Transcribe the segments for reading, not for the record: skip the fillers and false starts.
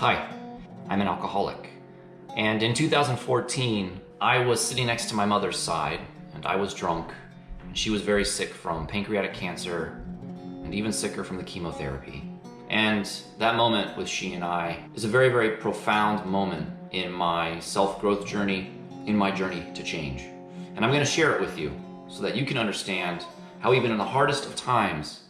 Hi, I'm an alcoholic. And in 2014, I was sitting next to my mother's side, and I was drunk, and she was very sick from pancreatic cancer, and even sicker from the chemotherapy. And that moment with she and I is a very, very profound moment in my self-growth journey, in my journey to change. And I'm gonna share it with you so that you can understand how even in the hardest of times,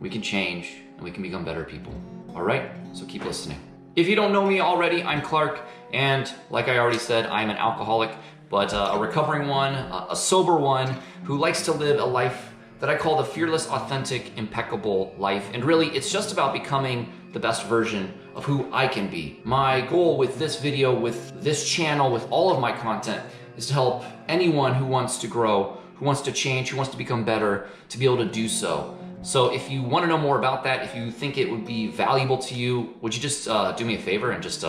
we can change and we can become better people. All right, so keep listening. If you don't know me already, I'm Clark, and like I already said, I'm an alcoholic, but a recovering one, a sober one, who likes to live a life that I call the fearless, authentic, impeccable life. And really, it's just about becoming the best version of who I can be. My goal with this video, with this channel, with all of my content, is to help anyone who wants to grow, who wants to change, who wants to become better, to be able to do so. So if you want to know more about that, if you think it would be valuable to you, would you just do me a favor and just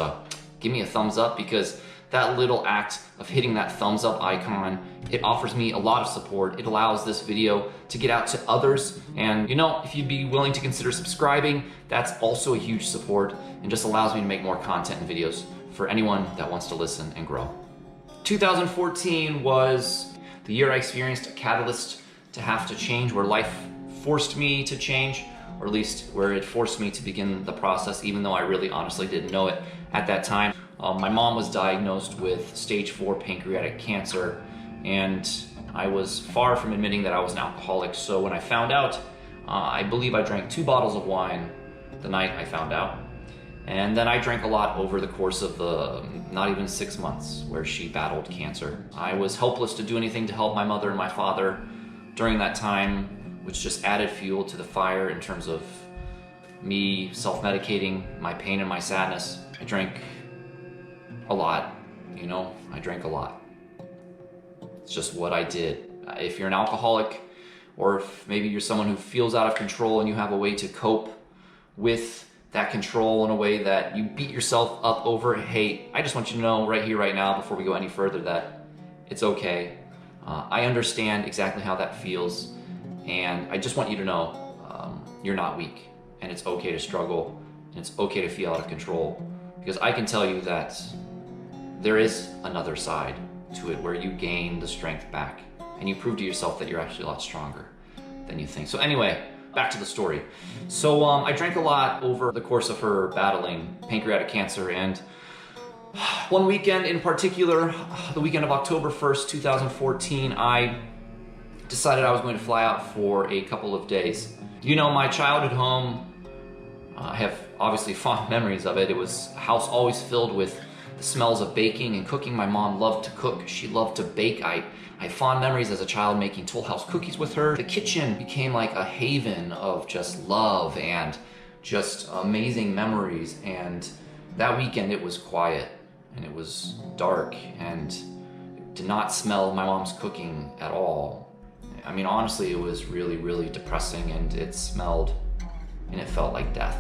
give me a thumbs up? Because that little act of hitting that thumbs up icon, it offers me a lot of support. It allows this video to get out to others. And you know, if you'd be willing to consider subscribing, that's also a huge support and just allows me to make more content and videos for anyone that wants to listen and grow. 2014 was the year I experienced a catalyst to have to change, where life forced me to change, or at least where it forced me to begin the process, even though I really honestly didn't know it at that time. My mom was diagnosed with stage 4 pancreatic cancer, and I was far from admitting that I was an alcoholic. So when I found out, I believe I drank 2 bottles of wine the night I found out. And then I drank a lot over the course of the not even 6 months where she battled cancer. I was helpless to do anything to help my mother and my father during that time, which just added fuel to the fire in terms of me self-medicating my pain and my sadness. I drank a lot, you know, I drank a lot. It's just what I did. If you're an alcoholic, or if maybe you're someone who feels out of control and you have a way to cope with that control in a way that you beat yourself up over, hey, I just want you to know right here, right now, before we go any further, that it's okay. I understand exactly how that feels. And I just want you to know you're not weak, and it's okay to struggle, and it's okay to feel out of control, because I can tell you that there is another side to it where you gain the strength back and you prove to yourself that you're actually a lot stronger than you think. So anyway, back to the story. So I drank a lot over the course of her battling pancreatic cancer, and one weekend in particular, the weekend of October 1st, 2014, I decided I was going to fly out for a couple of days. You know, my childhood home, I have obviously fond memories of it. It was a house always filled with the smells of baking and cooking. My mom loved to cook. She loved to bake. I have fond memories as a child making Toll House cookies with her. The kitchen became like a haven of just love and just amazing memories. And that weekend it was quiet and it was dark and it did not smell my mom's cooking at all. I mean, honestly, it was really, really depressing, and it smelled and it felt like death.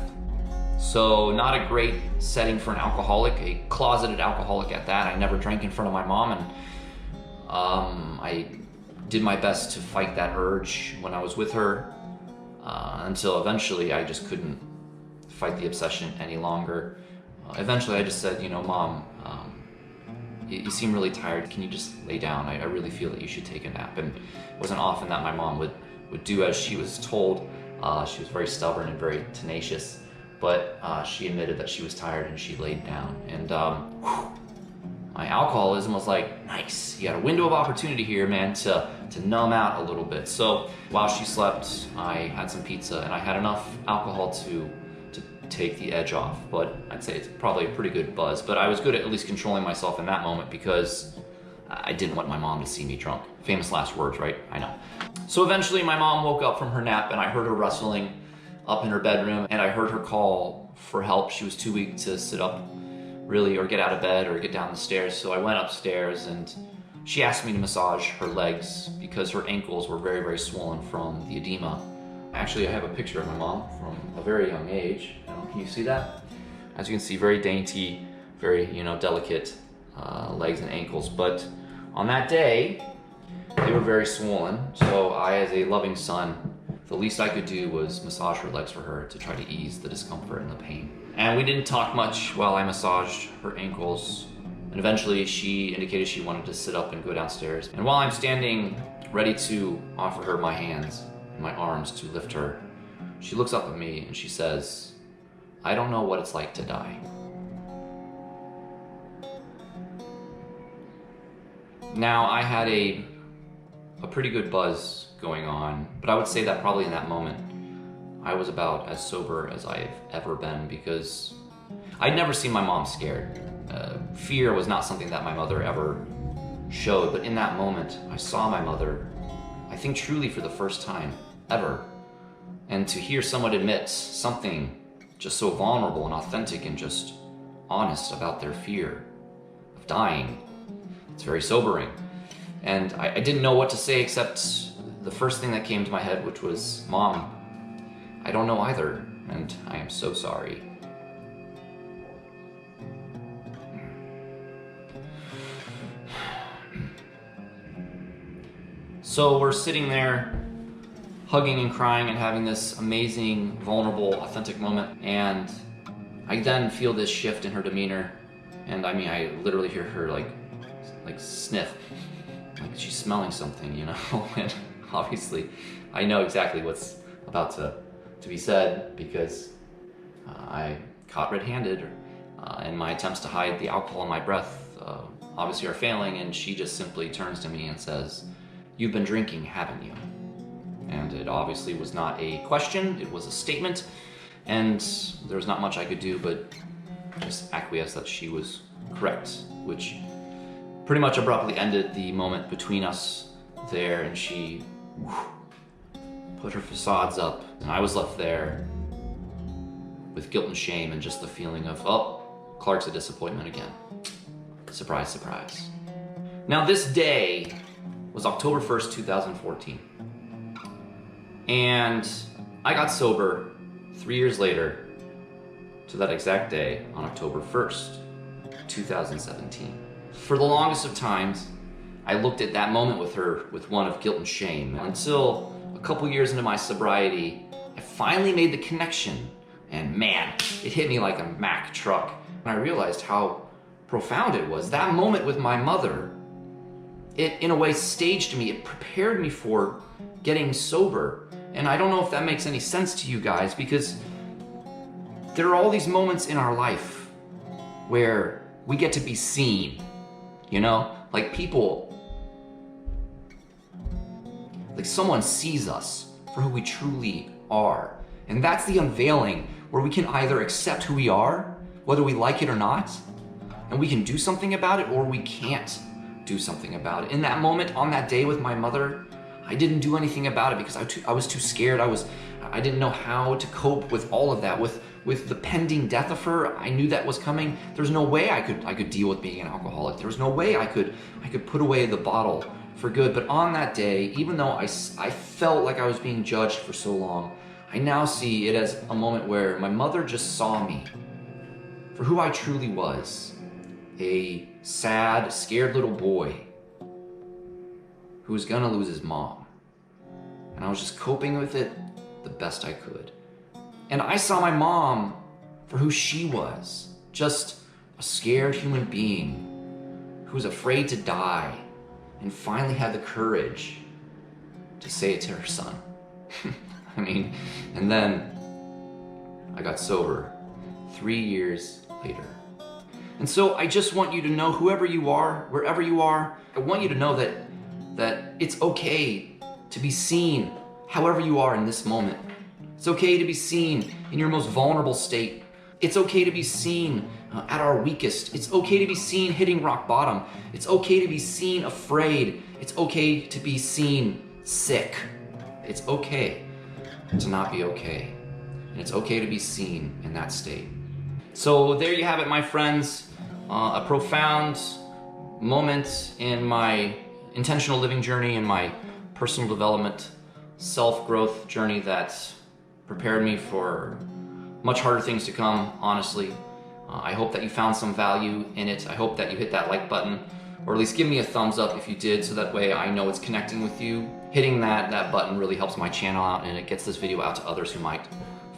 So not a great setting for an alcoholic, a closeted alcoholic at that. I never drank in front of my mom, and I did my best to fight that urge when I was with her until eventually I just couldn't fight the obsession any longer. Eventually I just said, you know, Mom, you seem really tired. Can you just lay down? I really feel that you should take a nap. And it wasn't often that my mom would do as she was told. She was very stubborn and very tenacious, but she admitted that she was tired and she laid down. And my alcoholism was like, nice, you got a window of opportunity here, man, to numb out a little bit. So while she slept, I had some pizza and I had enough alcohol to take the edge off, but I'd say it's probably a pretty good buzz. But I was good at least controlling myself in that moment because I didn't want my mom to see me drunk. Famous last words, right? I know. So eventually my mom woke up from her nap and I heard her wrestling up in her bedroom, and I heard her call for help. She was too weak to sit up really, or get out of bed or get down the stairs. So I went upstairs and she asked me to massage her legs because her ankles were very, very swollen from the edema. Actually, I have a picture of my mom from a very young age. Can you see that? As you can see, very dainty, very, you know, delicate legs and ankles. But on that day, they were very swollen. So I, as a loving son, the least I could do was massage her legs for her to try to ease the discomfort and the pain. And we didn't talk much while I massaged her ankles. And eventually she indicated she wanted to sit up and go downstairs. And while I'm standing ready to offer her my hands and my arms to lift her, she looks up at me and she says, "I don't know what it's like to die." Now, I had a pretty good buzz going on, but I would say that probably in that moment, I was about as sober as I've ever been, because I'd never seen my mom scared. Fear was not something that my mother ever showed, but in that moment, I saw my mother, I think truly for the first time ever. And to hear someone admit something just so vulnerable and authentic and just honest about their fear of dying, it's very sobering. And I didn't know what to say except the first thing that came to my head, which was, "Mom, I don't know either, and I am so sorry." So we're sitting there hugging and crying and having this amazing, vulnerable, authentic moment, and I then feel this shift in her demeanor, and I mean, I literally hear her like sniff, like she's smelling something, you know. And obviously I know exactly what's about to be said, because I caught red-handed, and my attempts to hide the alcohol in my breath obviously are failing, and she just simply turns to me and says, "You've been drinking, haven't you?" And it obviously was not a question, it was a statement, and there was not much I could do but just acquiesce that she was correct, which pretty much abruptly ended the moment between us there, and she put her facades up, and I was left there with guilt and shame and just the feeling of, oh, Clark's a disappointment again. Surprise, surprise. Now this day was October 1st, 2014. And I got sober 3 years later to that exact day on October 1st, 2017. For the longest of times, I looked at that moment with her with one of guilt and shame, until a couple years into my sobriety, I finally made the connection, and man, it hit me like a Mack truck. And I realized how profound it was. That moment with my mother, it in a way staged me, it prepared me for getting sober. And I don't know if that makes any sense to you guys, because there are all these moments in our life where we get to be seen, you know? Like someone sees us for who we truly are. And that's the unveiling, where we can either accept who we are, whether we like it or not, and we can do something about it, or we can't do something about it. In that moment, on that day with my mother, I didn't do anything about it because I was too scared. I didn't know how to cope with all of that. With the pending death of her, I knew that was coming. There's no way I could deal with being an alcoholic. There was no way I could put away the bottle for good. But on that day, even though I felt like I was being judged for so long, I now see it as a moment where my mother just saw me for who I truly was. A sad, scared little boy who was gonna lose his mom. And I was just coping with it the best I could. And I saw my mom for who she was, just a scared human being who was afraid to die and finally had the courage to say it to her son. I mean, and then I got sober 3 years later. And so I just want you to know, whoever you are, wherever you are, I want you to know that it's okay to be seen however you are in this moment. It's okay to be seen in your most vulnerable state. It's okay to be seen at our weakest. It's okay to be seen hitting rock bottom. It's okay to be seen afraid. It's okay to be seen sick. It's okay to not be okay. And it's okay to be seen in that state. So there you have it, my friends. A profound moment in my intentional living journey and my personal development, self-growth journey that prepared me for much harder things to come, honestly. I hope that you found some value in it. I hope that you hit that like button, or at least give me a thumbs up if you did, so that way I know it's connecting with you. Hitting that button really helps my channel out, and it gets this video out to others who might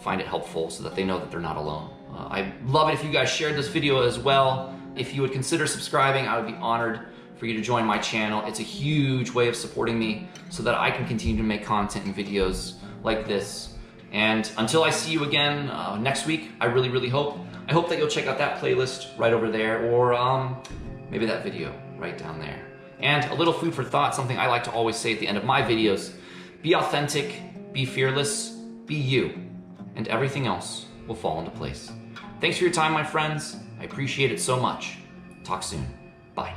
find it helpful, so that they know that they're not alone. I'd love it if you guys shared this video as well. If you would consider subscribing, I would be honored for you to join my channel. It's a huge way of supporting me so that I can continue to make content and videos like this. And until I see you again next week, I really hope that you'll check out that playlist right over there, or maybe that video right down there. And a little food for thought, something I like to always say at the end of my videos: be authentic, be fearless, be you, and everything else will fall into place. Thanks for your time, my friends. I appreciate it so much. Talk soon. Bye.